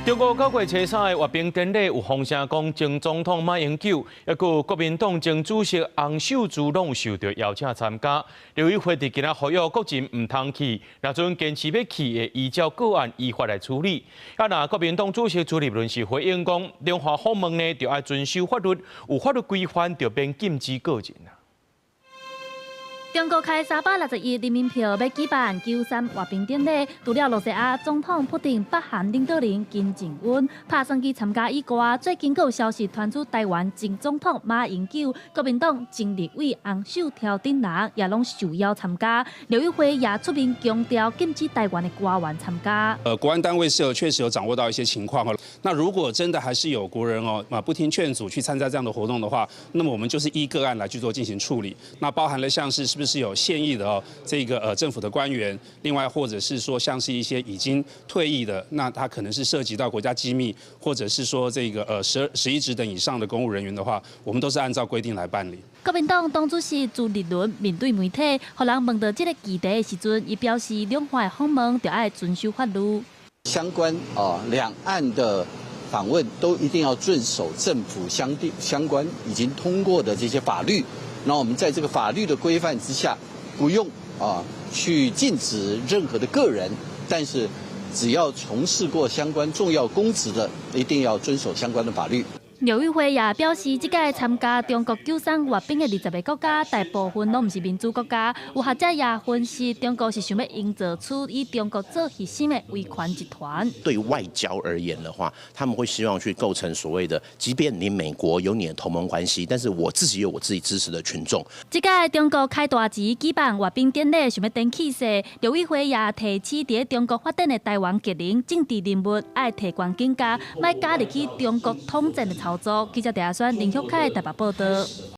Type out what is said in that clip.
中国9月初3的阅兵典礼有风声讲，前总统马英九，还有国民党前主席洪秀柱拢受到邀请参加。刘宇辉伫今仔呼吁国人唔通去，若阵坚持要去的，依照个案依法来处理。啊，那国民党主席朱立伦是回应讲，中华访问呢，就要遵守法律，有法律规范就免禁止个人啊。 中国开360亿人民票要举办93阅兵典礼，除了罗西亚总统普丁、北韩领导人金正恩拍算去参加以外，最近有消息传出台湾前总统马英九、国民党前立委洪秀条等人也拢受邀参加。刘宇辉也出面强调禁止台湾的官员参加。国安单位确实有掌握到一些情况哦。那如果真的还是有国人不听劝阻去参加这样的活动的话，那么我们就是依个案来去做进行处理。那包含了像是不是有现役的这个政府的官员，另外或者是说像是一些已经退役的，那他可能是涉及到国家机密，或者是说这个11职等以上的公务人员的话，我们都是按照规定来办理。国民党党主席朱立伦面对媒体，互人问到这个议题的时阵，伊表示两岸访问就要遵守法律，相关两岸的访问都一定要遵守政府相关已经通过的这些法律。那我们在这个法律的规范之下，不用去禁止任何的个人，但是只要从事过相关重要公职的，一定要遵守相关的法律。 刘宇辉也表示，这届参加中国93阅兵的20个国家，大部分拢不是民主国家。有学者也分析，中国是想要营造出以中国做核心的威权集团。对外交而言的话，他们会希望去构成所谓的，即便你美国有你的同盟关系，但是我自己有我自己支持的群众。这届中国开大钱举办阅兵典礼，想要登气势。刘宇辉也提起，在中国发展的台湾革命政治人物，爱提悬警戒，莫加入去中国统战的操作。记者戴亚轩、林旭凯台北报道。